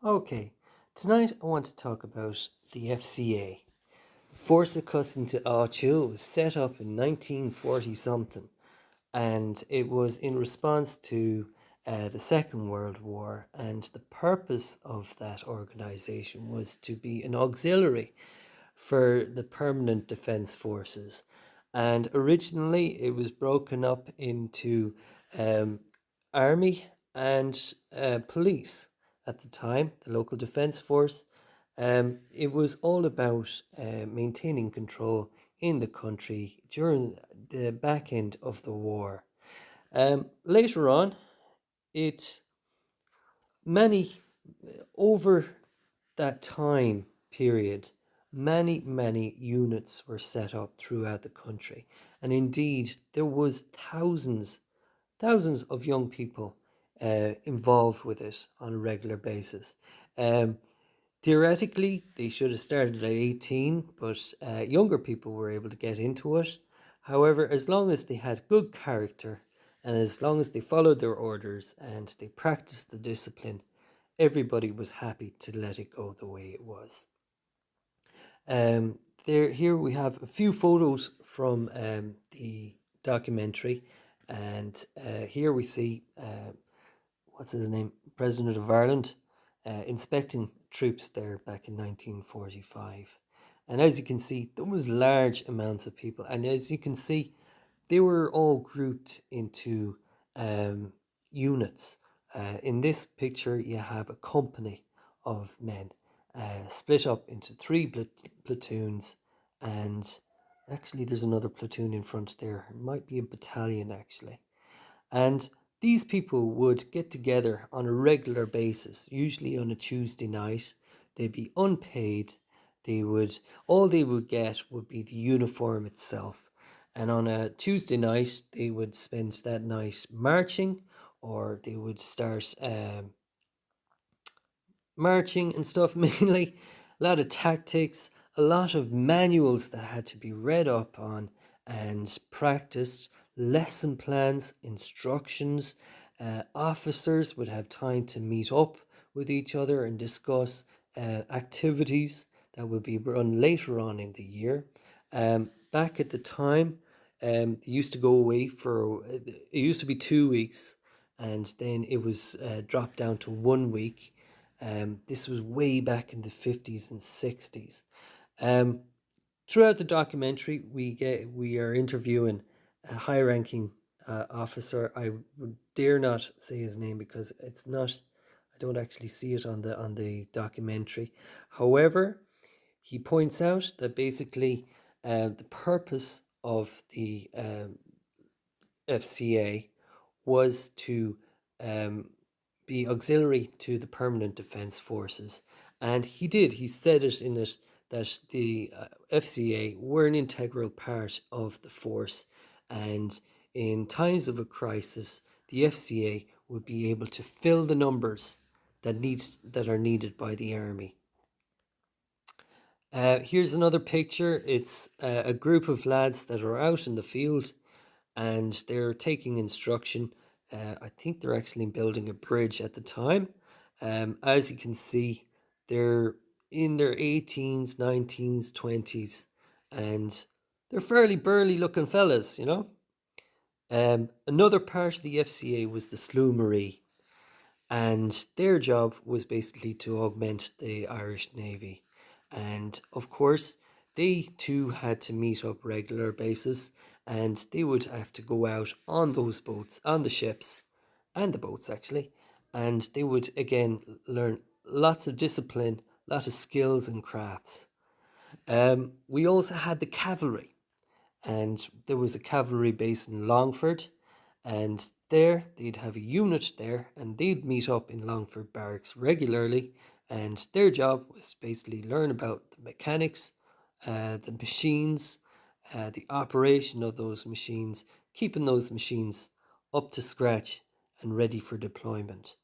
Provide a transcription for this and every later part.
Okay, tonight I want to talk about the FCA. The Force Accustomed to Áitiúil was set up in 1940 something, and it was in response to the Second World War, and the purpose of that organisation was to be an auxiliary for the permanent defence forces. And originally it was broken up into army and police at the time, the local defence force. It was all about maintaining control in the country during the back end of the war. Later on, it many over that time period, many units were set up throughout the country, and indeed there was thousands of young people involved with it on a regular basis. Theoretically, they should have started at 18, but younger people were able to get into it. However, as long as they had good character and as long as they followed their orders and they practiced the discipline, everybody was happy to let it go the way it was. Here we have a few photos from the documentary, and here we see what's his name, President of Ireland, inspecting troops there back in 1945. And as you can see, there was large amounts of people, and as you can see, they were all grouped into units. In this picture, you have a company of men split up into three platoons, and actually there's another platoon in front there. It might be a battalion actually. And these people would get together on a regular basis, usually on a Tuesday night. They'd be unpaid. All they would get would be the uniform itself. And on a Tuesday night, they would spend that night marching, or they would start marching and stuff, mainly. A lot of tactics, a lot of manuals that had to be read up on and practiced, lesson plans, instructions. Officers would have time to meet up with each other and discuss activities that would be run later on in the year. Back at the time, they used to go away it used to be 2 weeks, and then it was dropped down to 1 week. This was way back in the 50s and 60s. Throughout the documentary, we are interviewing a high-ranking officer. I would dare not say his name because it's not. I don't actually see it on the documentary. However, he points out that basically the purpose of the FCA was to be auxiliary to the permanent defence forces, and he said it in it that the FCA were an integral part of the force, and in times of a crisis the FCA would be able to fill the numbers that are needed by the army. Here's another picture. It's a group of lads that are out in the field and they're taking instruction. I think they're actually building a bridge at the time. As you can see, they're in their 18s, 19s, 20s, and they're fairly burly looking fellas, you know. Another part of the FCA was the Sloomery, and their job was basically to augment the Irish Navy. And of course, they too had to meet up regular basis, and they would have to go out on those boats, on the ships, and the boats actually, and they would again learn lots of discipline, lots of skills and crafts. We also had the cavalry, and there was a cavalry base in Longford, and there they'd have a unit there, and they'd meet up in Longford barracks regularly, and their job was basically learn about the mechanics, the machines, the operation of those machines, keeping those machines up to scratch and ready for deployment.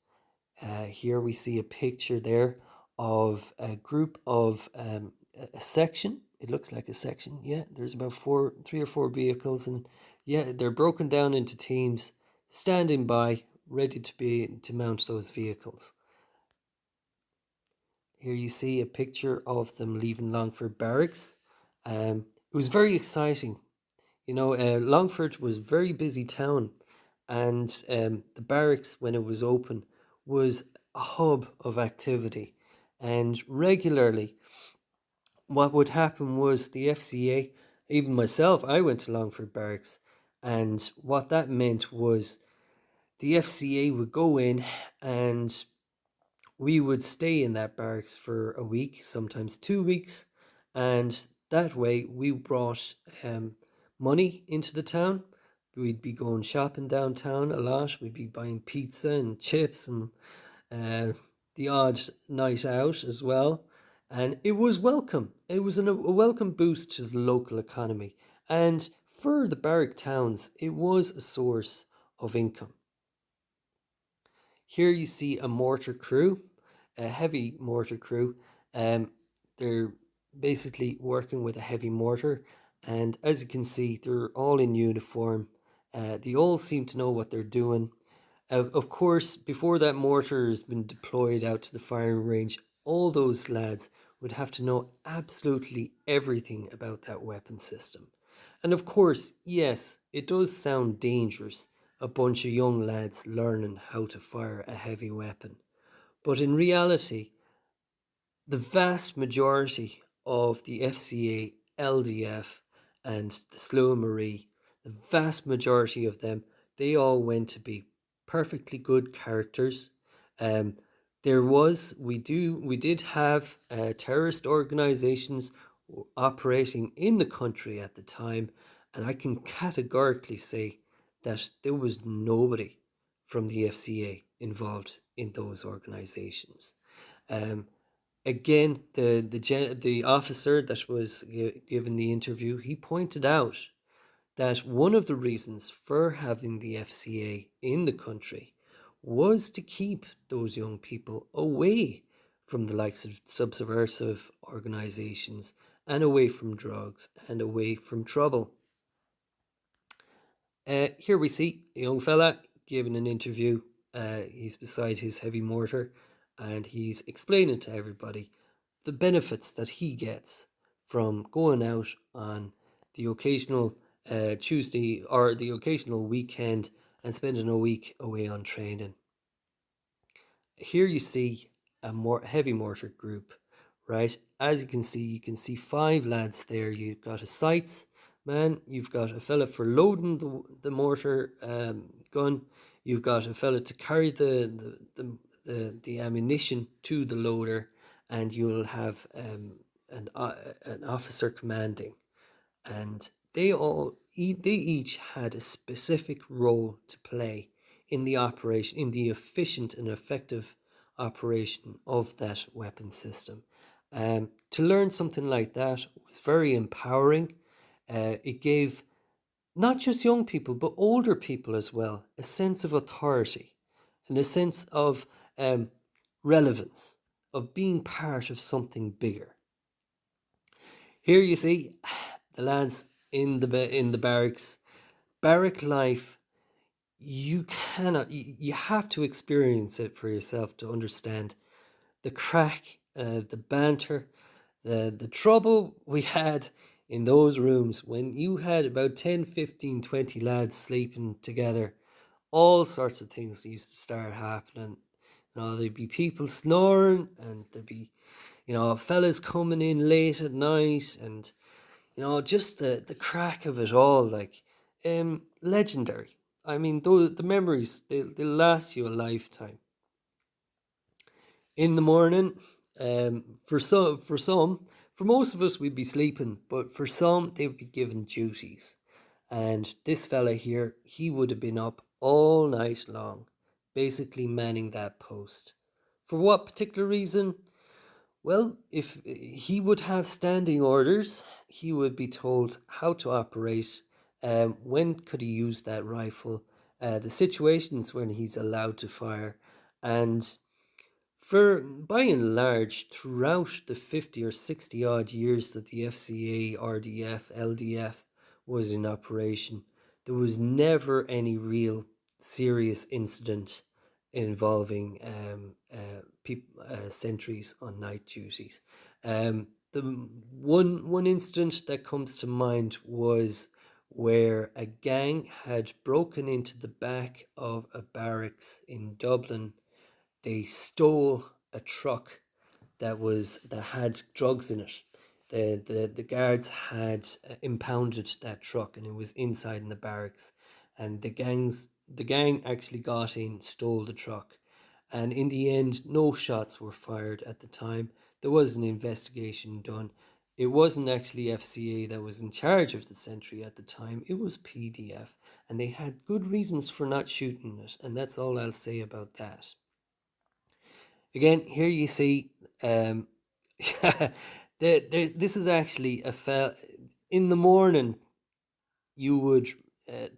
Here we see a picture there of a group of a section. It looks like a section. Yeah, there's about three or four vehicles, and yeah, they're broken down into teams, standing by, ready to mount those vehicles. Here you see a picture of them leaving Longford Barracks. It was very exciting. Longford was a very busy town, and the barracks, when it was open, was a hub of activity. And regularly, what would happen was the FCA, even myself, I went to Longford Barracks, and what that meant was the FCA would go in and we would stay in that barracks for a week, sometimes 2 weeks, and that way we brought money into the town. We'd be going shopping downtown a lot. We'd be buying pizza and chips and uh, the odd night out as well. And it was welcome. It was a welcome boost to the local economy. And for the barrack towns, it was a source of income. Here you see a mortar crew, a heavy mortar crew. They're basically working with a heavy mortar, and as you can see, they're all in uniform. They all seem to know what they're doing. Of course, before that mortar has been deployed out to the firing range, all those lads would have to know absolutely everything about that weapon system. And of course, yes, it does sound dangerous, a bunch of young lads learning how to fire a heavy weapon. But in reality, the vast majority of the FCA, LDF, and the Slow Marie, the vast majority of them, they all went to be perfectly good characters. Um, we did have terrorist organizations operating in the country at the time, and I can categorically say that there was nobody from the FCA involved in those organizations. Um, Again, the officer that was given the interview, he pointed out that one of the reasons for having the FCA in the country was to keep those young people away from the likes of subversive organizations and away from drugs and away from trouble. Here we see a young fella giving an interview. He's beside his heavy mortar and he's explaining to everybody the benefits that he gets from going out on the occasional Tuesday or the occasional weekend and spending a week away on training. Here you see a more heavy mortar group, right? As you can see 5 lads there. You've got a sights man, you've got a fella for loading the mortar gun, you've got a fella to carry the ammunition to the loader, and you'll have an officer commanding. And they each had a specific role to play in the operation, in the efficient and effective operation of that weapon system. To learn something like that was very empowering. It gave not just young people, but older people as well, a sense of authority and a sense of relevance, of being part of something bigger. Here you see the lads in the barracks. Barrack life, you have to experience it for yourself to understand the crack, the banter, the trouble we had in those rooms when you had about 10, 15, 20 lads sleeping together. All sorts of things used to start happening. There'd be people snoring, and there'd be, fellas coming in late at night, and just the crack of it all, like legendary. I mean, the memories, they'll last you a lifetime. In the morning, for most of us, we'd be sleeping, but for some, they would be given duties. And this fella here, he would have been up all night long, basically manning that post. For what particular reason? Well, if he would have standing orders, he would be told how to operate, when could he use that rifle, the situations when he's allowed to fire, and for by and large, throughout the 50 or 60 odd years that the FCA, RDF, LDF was in operation, there was never any real serious incident involving sentries on night duties. The one incident that comes to mind was where a gang had broken into the back of a barracks in Dublin. They stole a truck that had drugs in it. The guards had impounded that truck, and it was inside in the barracks, and the gang actually got in, stole the truck, and in the end no shots were fired at the time. There was an investigation done. It wasn't actually FCA that was in charge of the sentry at the time, it was PDF, and they had good reasons for not shooting it, and that's all I'll say about that. Again, here you see, this is actually in the morning. You would,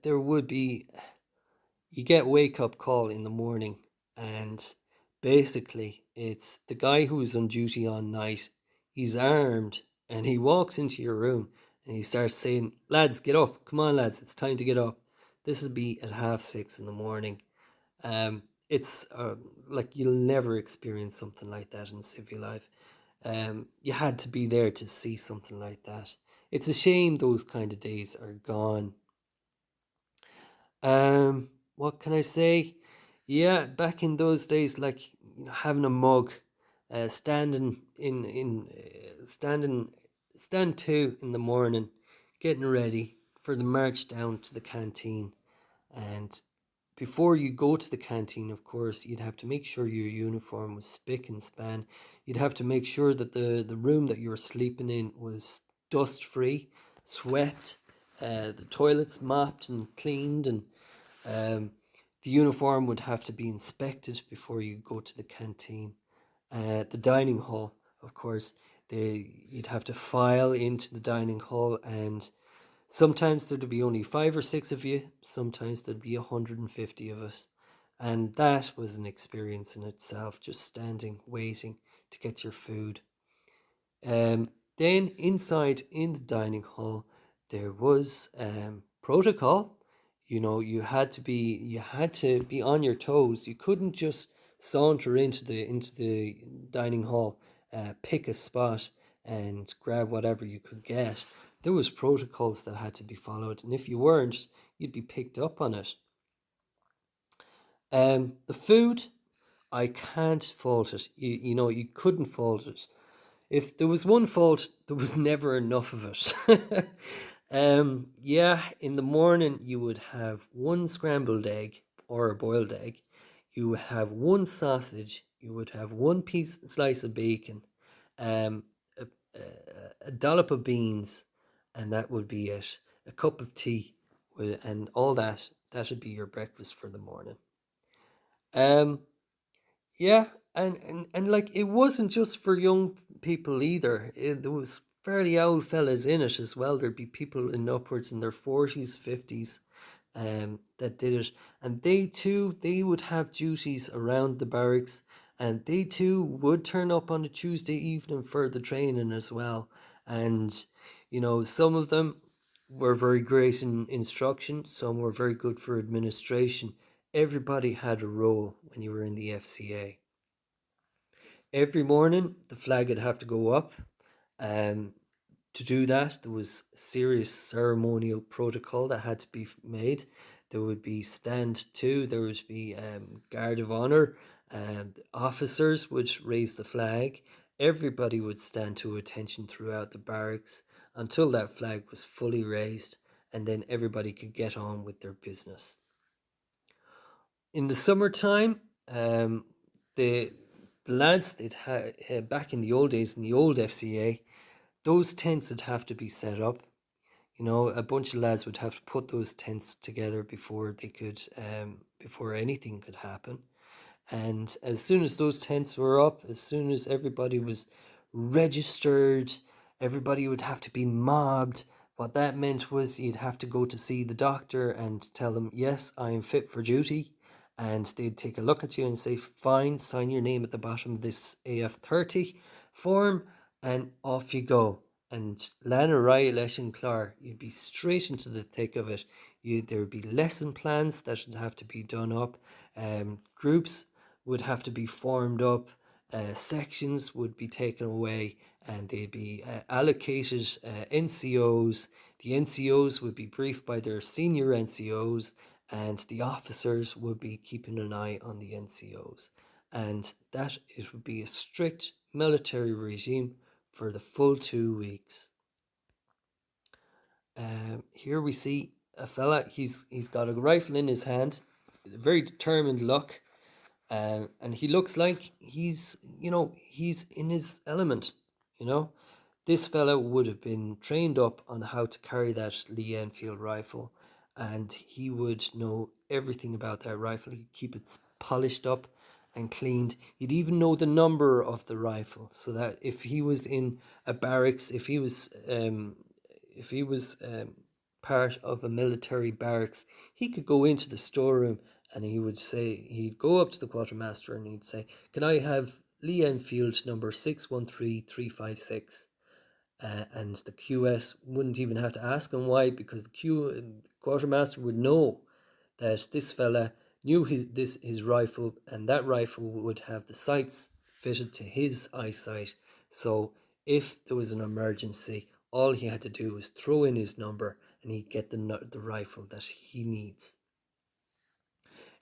there would be, you get wake up call in the morning, and basically it's the guy who is on duty on night. He's armed, and he walks into your room, and he starts saying, "Lads, get up! Come on, lads, it's time to get up." This would be at 6:30 in the morning. It's like you'll never experience something like that in civil life. You had to be there to see something like that. It's a shame those kind of days are gone. What can I say? Yeah, back in those days, like, you know, having a mug, standing stand two in the morning, getting ready for the march down to the canteen, and before you go to the canteen, of course, you'd have to make sure your uniform was spick and span. You'd have to make sure that the room that you were sleeping in was dust free, swept, the toilets mopped and cleaned, and the uniform would have to be inspected before you go to the canteen. The dining hall, of course, you'd have to file into the dining hall, and sometimes there'd be only 5 or 6 of you, sometimes there'd be 150 of us. And that was an experience in itself, just standing, waiting to get your food. Then inside in the dining hall, there was protocol. You know, you had to be on your toes. You couldn't just saunter into the dining hall, pick a spot and grab whatever you could get. There was protocols that had to be followed, and if you weren't, you'd be picked up on it. The food, I can't fault it. You know, you couldn't fault it. If there was one fault, there was never enough of it. Yeah, in the morning you would have one scrambled egg or a boiled egg. You would have one sausage. You would have one slice of bacon, um, a, a dollop of beans, and that would be it. A cup of tea, and all that. That would be your breakfast for the morning. Um, yeah, and like it wasn't just for young people either. There was fairly old fellas in it as well. There'd be people in upwards in their 40s, 50s, that did it, and they would have duties around the barracks, and they too would turn up on a Tuesday evening for the training as well. And you know, some of them were very great in instruction, some were very good for administration. Everybody had a role when you were in the FCA. Every morning, the flag would have to go up. Um, to do that, there was serious ceremonial protocol that had to be made. There would be stand two, there would be guard of honor, and officers would raise the flag. Everybody would stand to attention throughout the barracks until that flag was fully raised, and then everybody could get on with their business. In the summertime, the lads back in the old days, in the old FCA, those tents would have to be set up. You know, a bunch of lads would have to put those tents together before they could, before anything could happen. And as soon as those tents were up, as soon as everybody was registered, everybody would have to be mobbed. What that meant was you'd have to go to see the doctor and tell them, yes, I am fit for duty. And they'd take a look at you and say, fine, sign your name at the bottom of this AF30 form, and off you go. And Lana Ryan Clár, you'd be straight into the thick of it. There would be lesson plans that would have to be done up, groups would have to be formed up, sections would be taken away, and they'd be allocated NCOs. The NCOs would be briefed by their senior NCOs, and the officers would be keeping an eye on the NCOs. And that it would be a strict military regime for the full 2 weeks. Here we see a fella, he's got a rifle in his hand, a very determined look, and he looks like he's in his element. This fella would have been trained up on how to carry that Lee Enfield rifle, and he would know everything about that rifle. He'd keep it polished up and cleaned. He'd even know the number of the rifle, so that if he was in a barracks, if he was part of a military barracks, he could go into the storeroom and he'd go up to the quartermaster and he'd say, "Can I have Lee Enfield number 613356?" And the QS wouldn't even have to ask him why, because the quartermaster would know that this fella knew his rifle, and that rifle would have the sights fitted to his eyesight. So if there was an emergency, all he had to do was throw in his number and he'd get the rifle that he needs.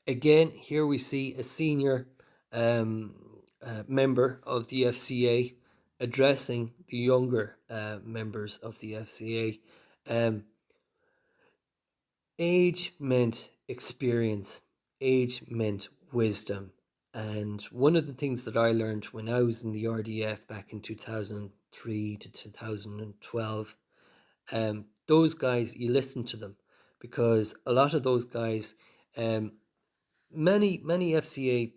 Again, here we see a senior member of the FCA addressing the younger members of the FCA. Age meant experience, age meant wisdom. And one of the things that I learned when I was in the RDF back in 2003 to 2012, those guys, you listen to them, because a lot of those guys, many FCA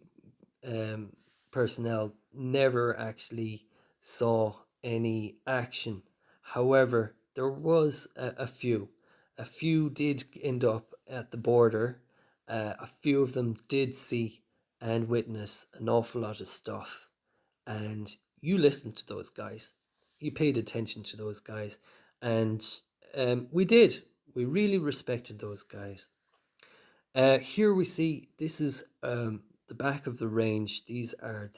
personnel never actually saw any action. However, there was a few. A few did end up at the border. A few of them did see and witness an awful lot of stuff. And you listened to those guys. You paid attention to those guys. And we did. We really respected those guys. Here we see, this is the back of the range. These are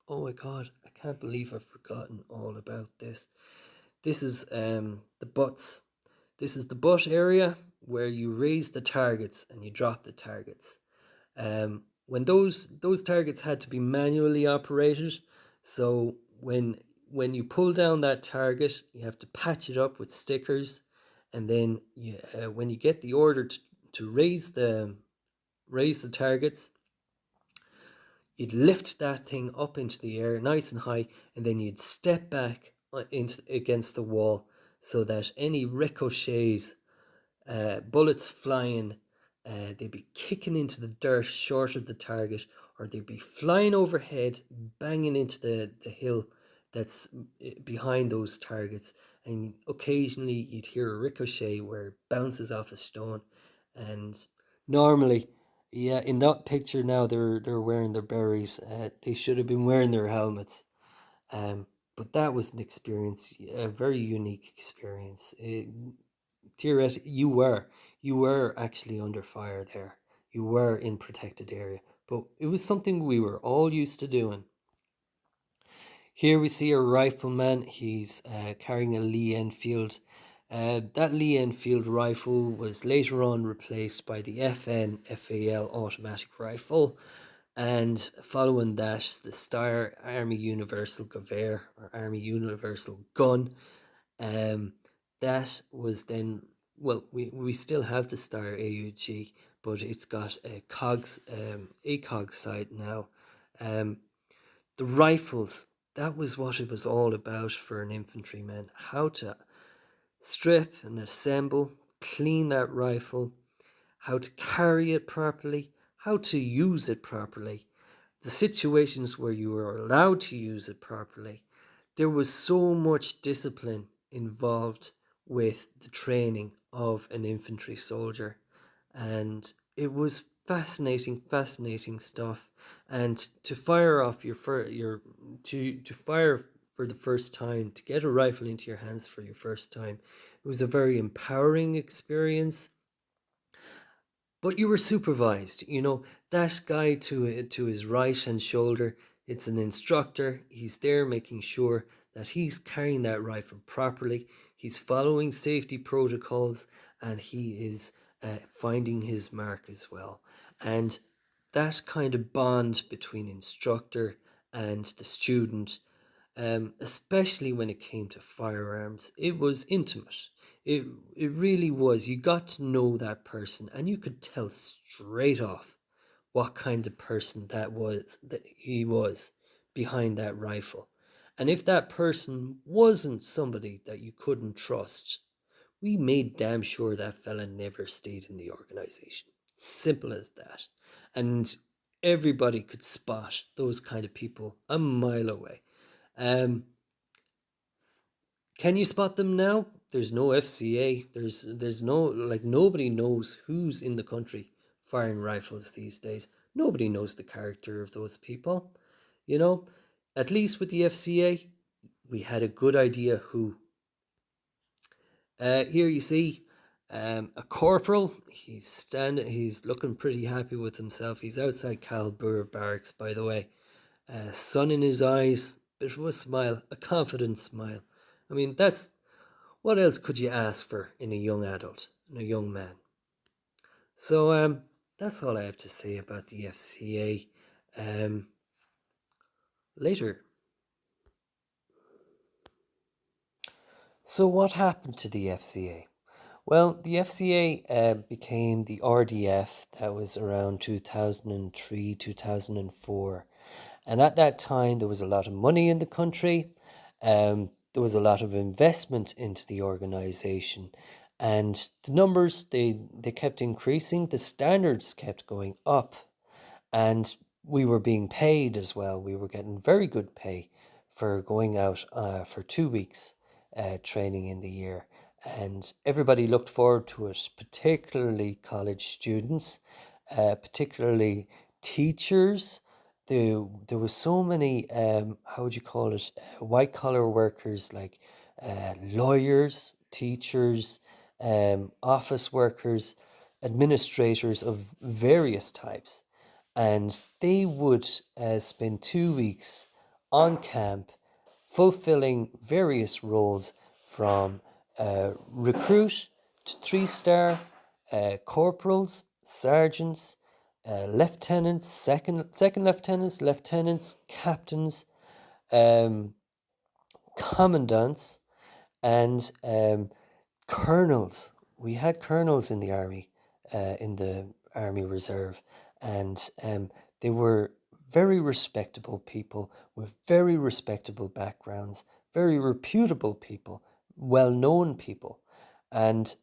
oh my God, I can't believe I've forgotten all about this. This is the butts. This is the butt area where you raise the targets and you drop the targets. When those targets had to be manually operated, so when you pull down that target, you have to patch it up with stickers, and then when you get the order to raise the targets, you'd lift that thing up into the air nice and high, and then you'd step back against the wall so that any ricochets, bullets flying, they'd be kicking into the dirt short of the target, or they'd be flying overhead, banging into the hill that's behind those targets. And occasionally you'd hear a ricochet where it bounces off a stone. And normally, yeah, in that picture now, they're wearing their berets. They should have been wearing their helmets. But that was an experience, a very unique experience. Theoretically, you were actually under fire there. You were in protected area, but it was something we were all used to doing. Here we see a rifleman. He's carrying a Lee Enfield. That Lee Enfield rifle was later on replaced by the FAL automatic rifle, and following that, the Steyr Army Universal Gewehr, or Army Universal Gun. That was then, well, we still have the Steyr AUG, but it's got a ACOG sight now. The rifles, that was what it was all about for an infantryman. How to strip and assemble, clean that rifle, how to carry it properly, how to use it properly, the situations where you were allowed to use it properly. There was so much discipline involved with the training of an infantry soldier, and it was fascinating stuff. And to fire off to fire for the first time, to get a rifle into your hands for your first time, it was a very empowering experience. But you were supervised, that guy to his right hand shoulder, it's an instructor. He's there making sure that he's carrying that rifle properly. He's following safety protocols, and he is finding his mark as well. And that kind of bond between instructor and the student, especially when it came to firearms, it was intimate. It, it really was. You got to know that person, and you could tell straight off what kind of person that he was behind that rifle. And if that person wasn't somebody that you couldn't trust, we made damn sure that fella never stayed in the organization. Simple as that. And everybody could spot those kind of people a mile away. Um, can you spot them now? There's no FCA. There's no, like, nobody knows who's in the country firing rifles these days. Nobody knows the character of those people. You know, at least with the FCA, we had a good idea who. Here you see a corporal. He's looking pretty happy with himself. He's outside Calbur Barracks, by the way. Sun in his eyes, bit of a smile, a confident smile. I mean, what else could you ask for in a young adult, in a young man? So that's all I have to say about the FCA. Later. So what happened to the FCA? Well, the FCA became the RDF. That was around 2003, 2004. And at that time, there was a lot of money in the country. There was a lot of investment into the organization. And the numbers, they kept increasing. The standards kept going up. And we were being paid as well. We were getting very good pay for going out for 2 weeks training in the year. And everybody looked forward to it, particularly college students, particularly teachers. There was so many, how would you call it, white collar workers, like lawyers, teachers, office workers, administrators of various types. And they would spend 2 weeks on camp fulfilling various roles from recruit to 3-star, corporals, sergeants, lieutenants, second lieutenants, captains, commandants, and colonels. We had colonels in the army, in the Army Reserve, and they were very respectable people with very respectable backgrounds, very reputable people, well-known people, and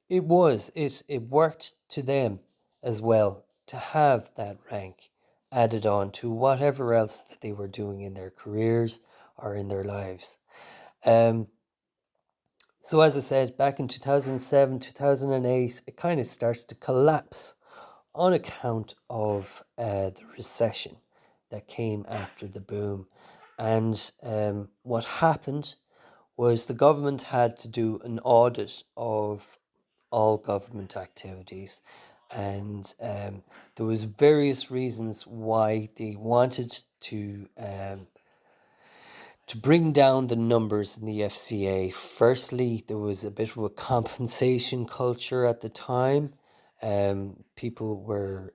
it worked to them as well to have that rank added on to whatever else that they were doing in their careers or in their lives. So as I said, back in 2007, 2008, it kind of started to collapse on account of the recession that came after the boom. And what happened was the government had to do an audit of all government activities, and there was various reasons why they wanted to bring down the numbers in the FCA. Firstly, there was a bit of a compensation culture at the time. People were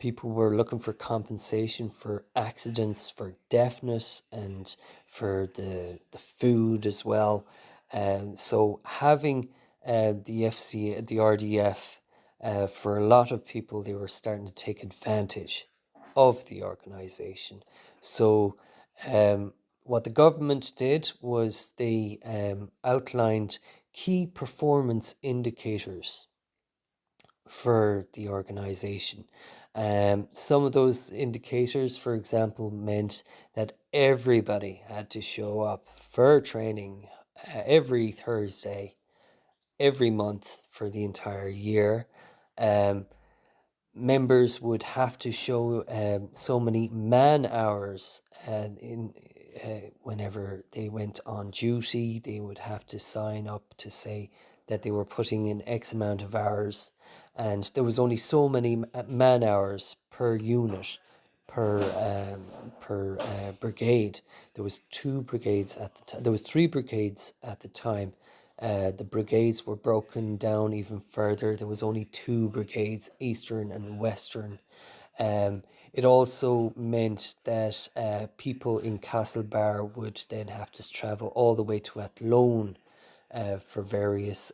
looking for compensation for accidents, for deafness, and for the food as well. So having the FCA, the RDF, for a lot of people, they were starting to take advantage of the organization. So what the government did was they outlined key performance indicators for the organization. Some of those indicators, for example, meant that everybody had to show up for training every Thursday, every month for the entire year. Members would have to show so many man hours whenever they went on duty. They would have to sign up to say that they were putting in X amount of hours. and there was only so many man hours per unit per brigade. There was two brigades at the time. There was three brigades at the time. The brigades were broken down even further. There was only two brigades, Eastern and Western. It also meant that people in Castlebar would then have to travel all the way to Athlone for various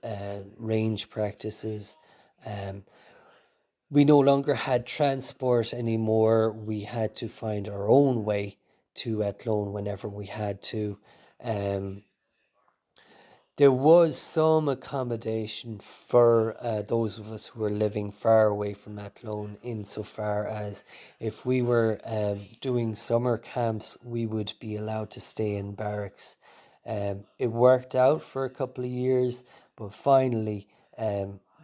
range practices. Um, we no longer had transport anymore. We had to find our own way to Athlone whenever we had to. Um, there was some accommodation for those of us who were living far away from Athlone, insofar as if we were doing summer camps, we would be allowed to stay in barracks. It worked out for a couple of years, but finally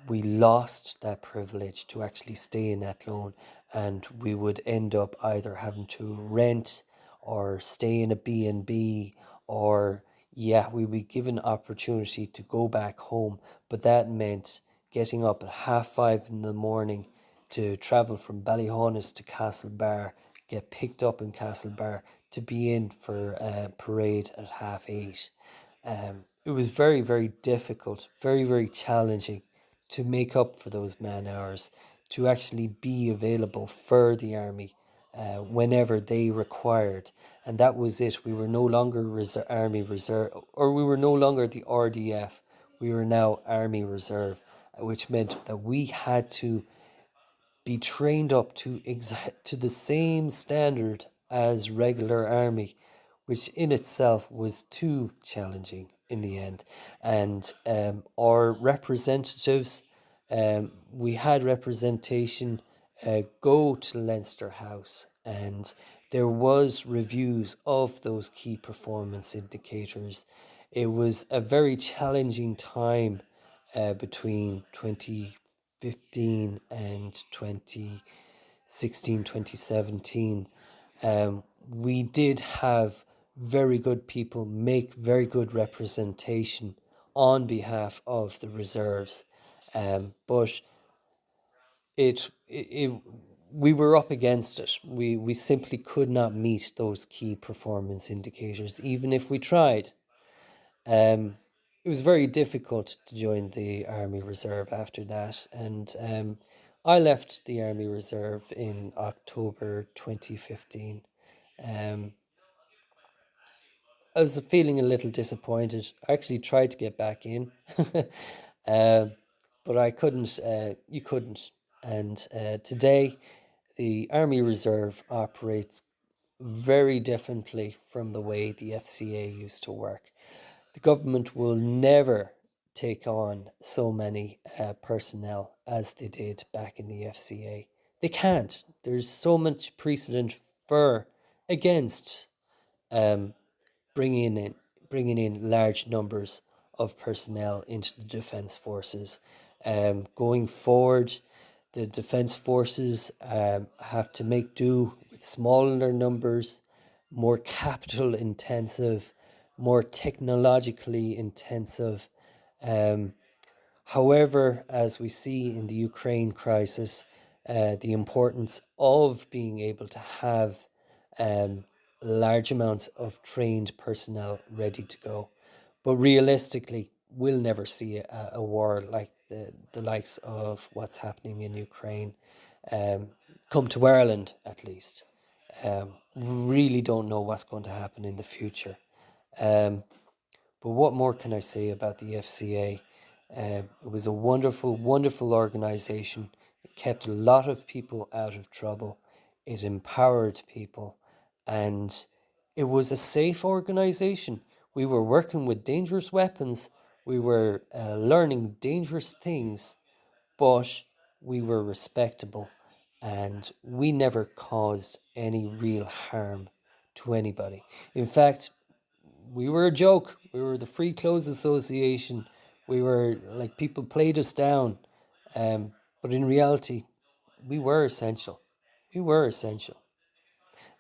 we lost that privilege to actually stay in Athlone, and we would end up either having to rent or stay in a B&B, or yeah, we were given opportunity to go back home, but that meant getting up at 5:30 in the morning to travel from Ballyhonus to Castlebar, get picked up in Castlebar to be in for a parade at 8:30. It was very, very difficult, very, very challenging to make up for those man hours, to actually be available for the army whenever they required. And that was it. We were no longer Army Reserve, or we were no longer the RDF. We were now Army Reserve, which meant that we had to be trained up to the same standard as regular army, which in itself was too challenging in the end. And our representatives, we had representation go to Leinster House, and there was reviews of those key performance indicators. It was a very challenging time between 2015 and 2016, 2017. We did have very good people make very good representation on behalf of the reserves, but it we were up against it. We simply could not meet those key performance indicators, even if we tried. It was very difficult to join the Army Reserve after that, and I left the Army Reserve in October 2015. Um, I was feeling a little disappointed. I actually tried to get back in, um, but I couldn't. You couldn't. And today, the Army Reserve operates very differently from the way the FCA used to work. The government will never take on so many personnel as they did back in the FCA. They can't. There's so much precedent for against um, bringing in bringing in large numbers of personnel into the defence forces. Going forward, the defence forces have to make do with smaller numbers, more capital intensive, more technologically intensive. Um, However, as we see in the Ukraine crisis, the importance of being able to have um, large amounts of trained personnel ready to go. But realistically, we'll never see a war like the likes of what's happening in Ukraine um, come to Ireland, at least. We really don't know what's going to happen in the future. Um, but what more can I say about the FCA? It was a wonderful, wonderful organisation. It kept a lot of people out of trouble. It empowered people, and it was a safe organisation. We were working with dangerous weapons. We were learning dangerous things, but we were respectable, and we never caused any real harm to anybody. In fact, we were a joke. We were the Free Clothes Association. We were like, people played us down. But in reality, we were essential. We were essential.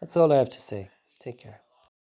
That's all I have to say. Take care.